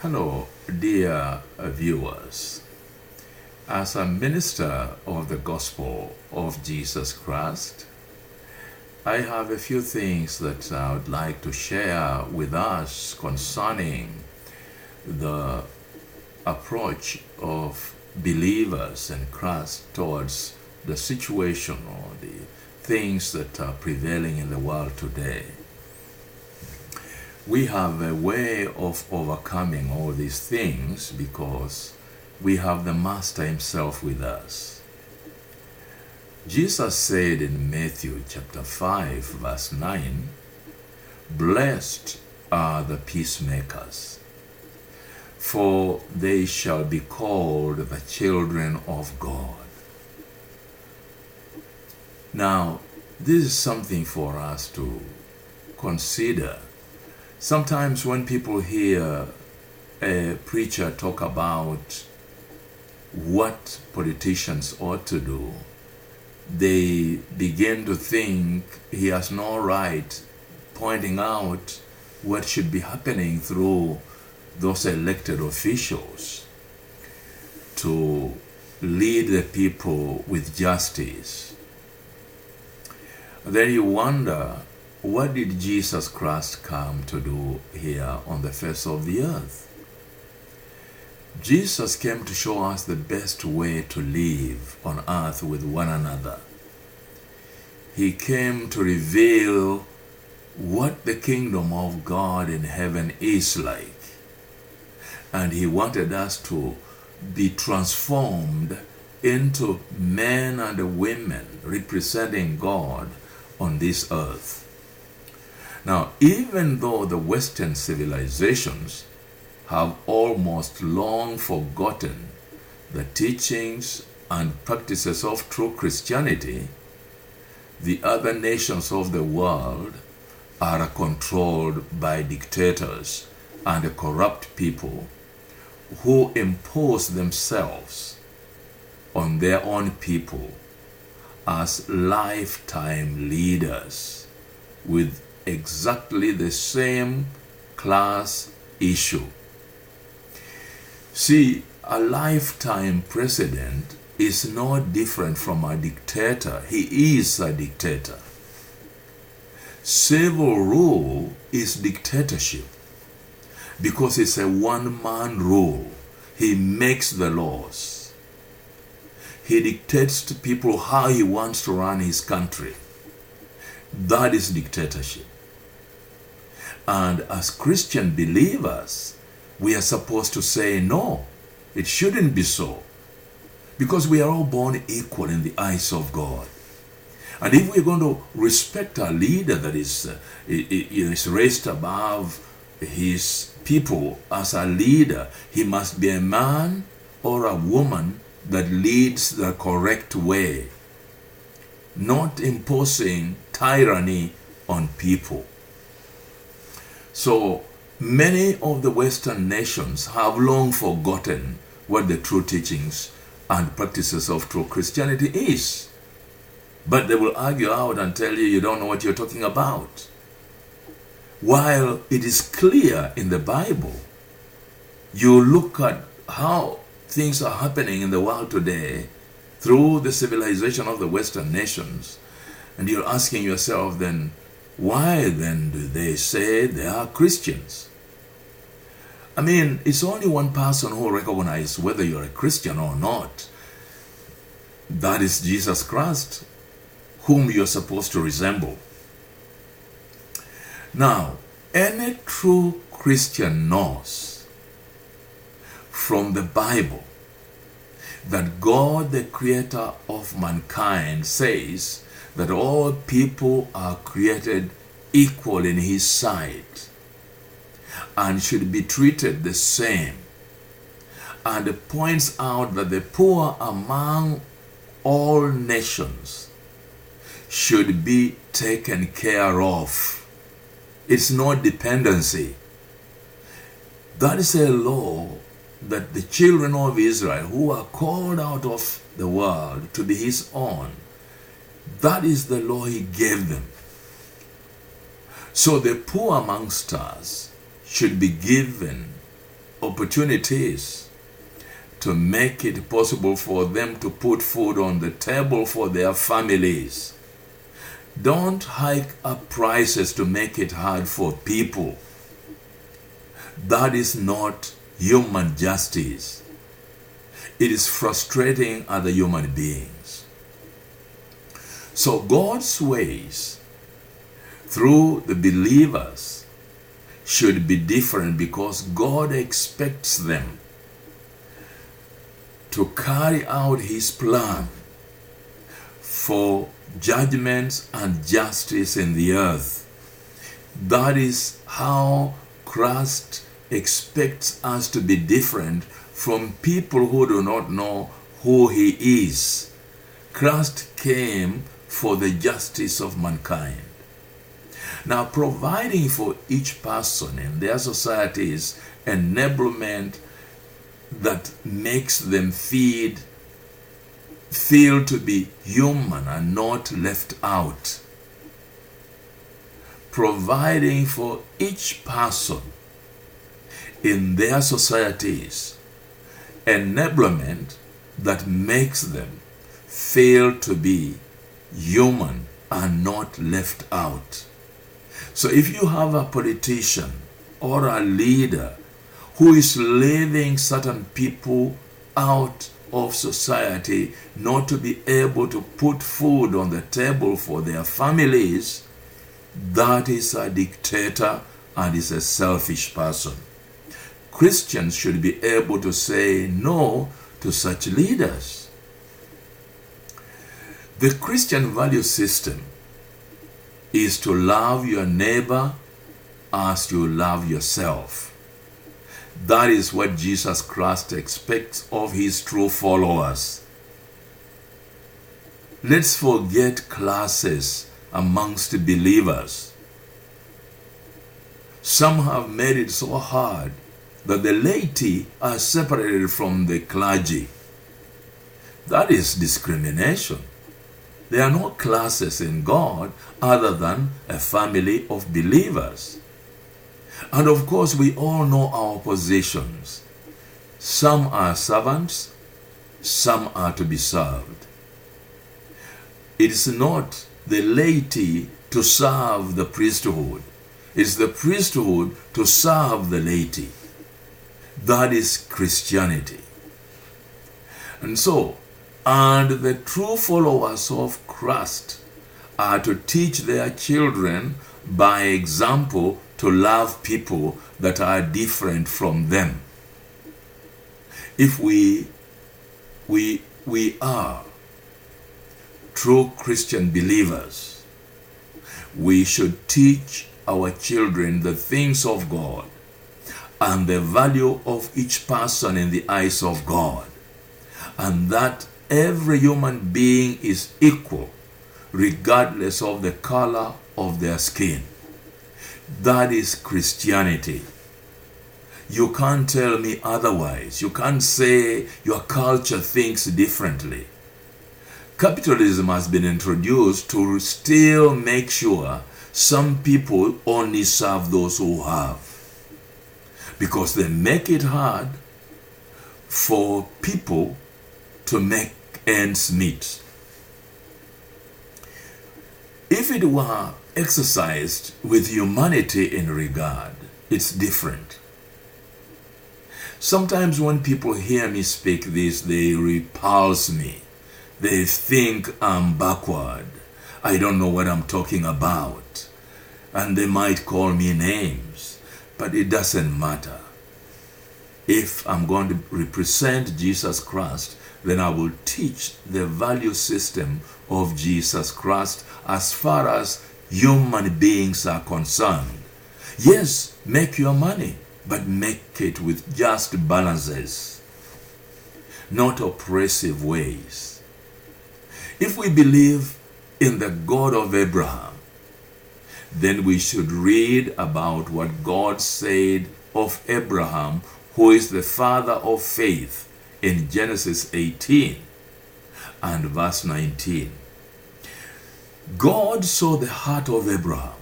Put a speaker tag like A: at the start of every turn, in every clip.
A: Hello, dear viewers. As a minister of the gospel of Jesus Christ, I have a few things that I would like to share with us concerning the approach of believers in Christ towards the situation or the things that are prevailing in the world today. We have a way of overcoming all these things because we have the Master himself with us. Jesus said in Matthew chapter 5 verse 9, "Blessed are the peacemakers, for they shall be called the children of God." Now, this is something for us to consider. Sometimes when people hear a preacher talk about what politicians ought to do, they begin to think he has no right pointing out what should be happening through those elected officials to lead the people with justice. Then you wonder, what did Jesus Christ come to do here on the face of the earth? Jesus came to show us the best way to live on earth with one another. He came to reveal what the kingdom of God in heaven is like. And he wanted us to be transformed into men and women representing God on this earth. Now, even though the Western civilizations have almost long forgotten the teachings and practices of true Christianity, the other nations of the world are controlled by dictators and corrupt people who impose themselves on their own people as lifetime leaders with exactly the same class issue. See, a lifetime president is no different from a dictator. He is a dictator. Civil rule is dictatorship because it's a one-man rule. He makes the laws. He dictates to people how he wants to run his country. That is dictatorship. And as Christian believers, we are supposed to say, no, it shouldn't be so. Because we are all born equal in the eyes of God. And if we're going to respect our leader that is raised above his people as a leader, he must be a man or a woman that leads the correct way, not imposing tyranny on people. So many of the Western nations have long forgotten what the true teachings and practices of true Christianity is. But they will argue out and tell you don't know what you're talking about. While it is clear in the Bible, you look at how things are happening in the world today through the civilization of the Western nations, and you're asking yourself then, why then do they say they are Christians? I mean, it's only one person who recognizes whether you're a Christian or not. That is Jesus Christ, whom you're supposed to resemble. Now, any true Christian knows from the Bible that God, the creator of mankind, says that all people are created equal in his sight and should be treated the same. And it points out that the poor among all nations should be taken care of. It's no dependency. That is a law that the children of Israel, who are called out of the world to be his own, that is the law he gave them. So the poor amongst us should be given opportunities to make it possible for them to put food on the table for their families. Don't hike up prices to make it hard for people. That is not human justice. It is frustrating other human beings. So God's ways through the believers should be different, because God expects them to carry out his plan for judgments and justice in the earth. That is how Christ expects us to be different from people who do not know who he is. Christ came for the justice of mankind. Now, providing for each person in their societies enablement that makes them feel to be human and not left out. Providing for each person in their societies enablement that makes them feel to be human and not left out. So if you have a politician or a leader who is leaving certain people out of society not to be able to put food on the table for their families, that is a dictator and is a selfish person. Christians should be able to say no to such leaders. The Christian value system is to love your neighbor as you love yourself. That is what Jesus Christ expects of his true followers. Let's forget classes amongst believers. Some have made it so hard that the laity are separated from the clergy. That is discrimination. There are no classes in God other than a family of believers. And of course, we all know our positions. Some are servants, some are to be served. It is not the laity to serve the priesthood. It is the priesthood to serve the laity. That is Christianity. And the true followers of Christ are to teach their children by example to love people that are different from them. If we are true Christian believers, we should teach our children the things of God and the value of each person in the eyes of God, and that every human being is equal regardless of the color of their skin. That is Christianity. You can't tell me otherwise. You can't say your culture thinks differently. Capitalism has been introduced to still make sure some people only serve those who have, because they make it hard for people to make ends meet. If it were exercised with humanity in regard, it's different. Sometimes when people hear me speak this, they repulse me. They think I'm backward. I don't know what I'm talking about. And they might call me names, but it doesn't matter. If I'm going to represent Jesus Christ, then I will teach the value system of Jesus Christ as far as human beings are concerned. Yes, make your money, but make it with just balances, not oppressive ways. If we believe in the God of Abraham, then we should read about what God said of Abraham, who is the father of faith, in Genesis 18 and verse 19. God saw the heart of Abraham.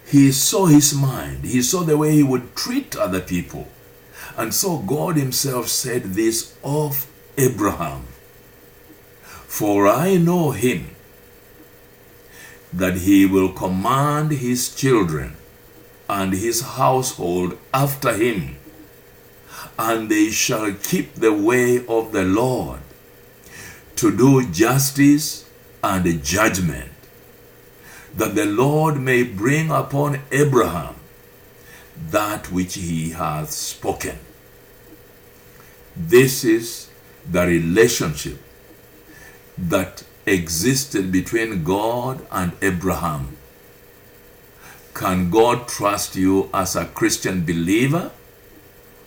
A: He saw his mind. He saw the way he would treat other people. And so God himself said this of Abraham, "For I know him, that he will command his children and his household after him, and they shall keep the way of the Lord, to do justice and judgment, that the Lord may bring upon Abraham that which he hath spoken." This is the relationship that existed between God and Abraham. Can God trust you as a Christian believer,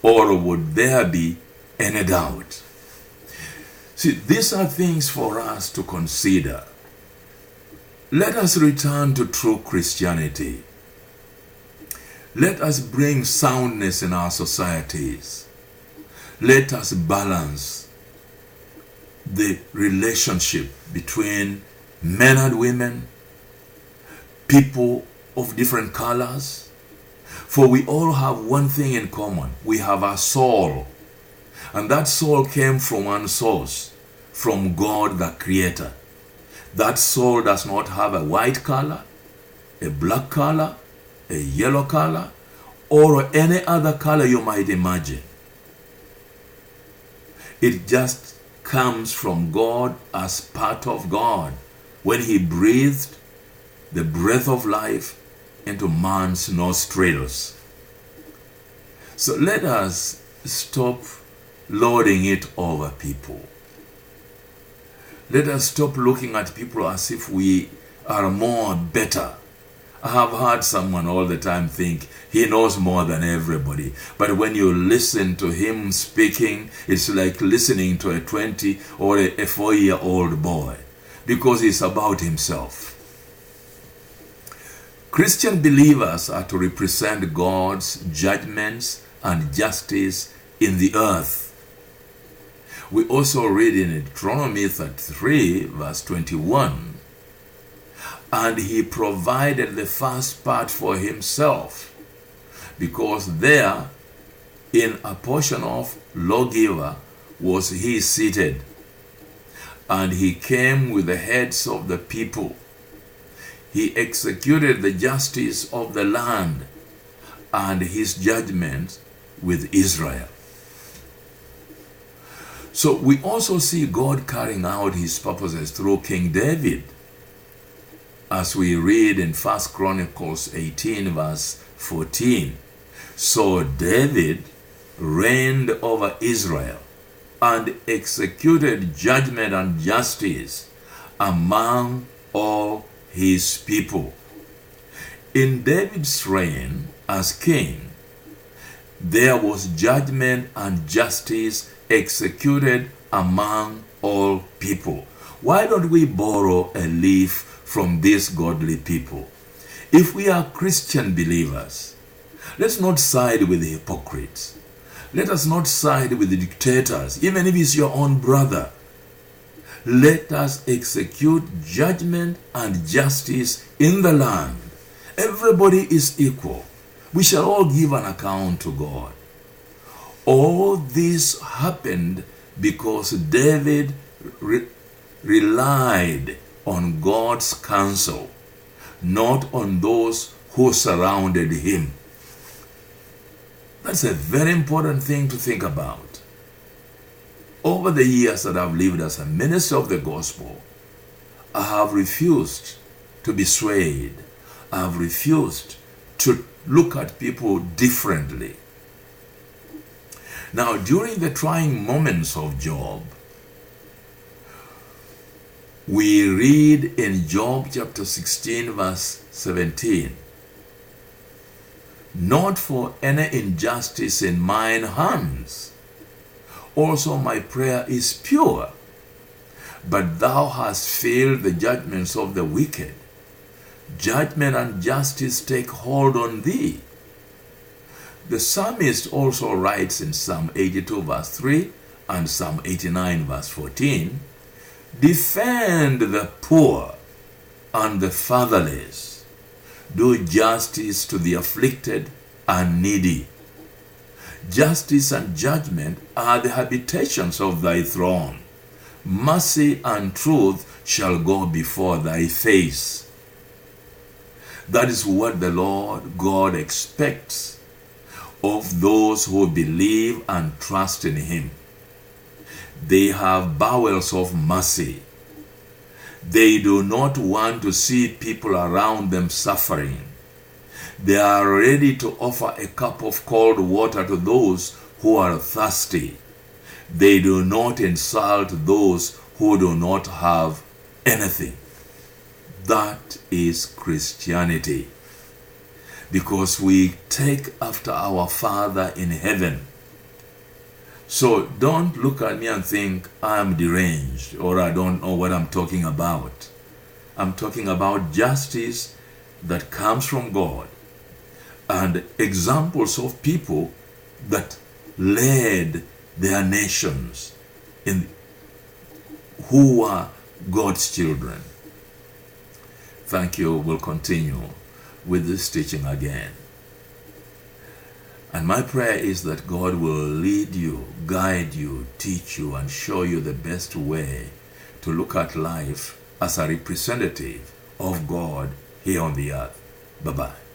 A: or would there be any doubt? See, these are things for us to consider. Let us return to true Christianity. Let us bring soundness in our societies. Let us balance the relationship between men and women, people of different colors. For we all have one thing in common. We have a soul. And that soul came from one source, from God the Creator. That soul does not have a white color, a black color, a yellow color, or any other color you might imagine. It just comes from God as part of God when he breathed the breath of life into man's nostrils. So let us stop lording it over people. Let us stop looking at people as if we are more better. I have heard someone all the time think he knows more than everybody. But when you listen to him speaking, it's like listening to a 20 or a 4-year-old boy, because it's about himself. Christian believers are to represent God's judgments and justice in the earth. We also read in Deuteronomy 33, verse 21, "And he provided the first part for himself, because there in a portion of lawgiver was he seated, and he came with the heads of the people. He executed the justice of the land and his judgments with Israel." So we also see God carrying out his purposes through King David, as we read in 1 Chronicles 18, verse 14. "So David reigned over Israel and executed judgment and justice among all his people." In David's reign as king, there was judgment and justice executed among all people. Why don't we borrow a leaf from these godly people? If we are Christian believers, let's not side with the hypocrites. Let us not side with the dictators, even if it's your own brother. Let us execute judgment and justice in the land. Everybody is equal. We shall all give an account to God. All this happened because David relied on God's counsel, not on those who surrounded him. That's a very important thing to think about. Over the years that I've lived as a minister of the gospel, I have refused to be swayed. I have refused to look at people differently. Now, during the trying moments of Job, we read in Job chapter 16, verse 17, "Not for any injustice in mine hands. Also my prayer is pure, but thou hast failed the judgments of the wicked. Judgment and justice take hold on thee." The psalmist also writes in Psalm 82 verse 3 and Psalm 89 verse 14, "Defend the poor and the fatherless. Do justice to the afflicted and needy. Justice and judgment are the habitations of thy throne. Mercy and truth shall go before thy face. That is what the Lord God expects of those who believe and trust in him. They have bowels of mercy. They do not want to see people around them suffering. They are ready to offer a cup of cold water to those who are thirsty. They do not insult those who do not have anything. That is Christianity. Because we take after our Father in heaven. So don't look at me and think I'm deranged or I don't know what I'm talking about. I'm talking about justice that comes from God and examples of people that led their nations in who were God's children. Thank you. We'll continue with this teaching again. And my prayer is that God will lead you, guide you, teach you, and show you the best way to look at life as a representative of God here on the earth. Bye-bye.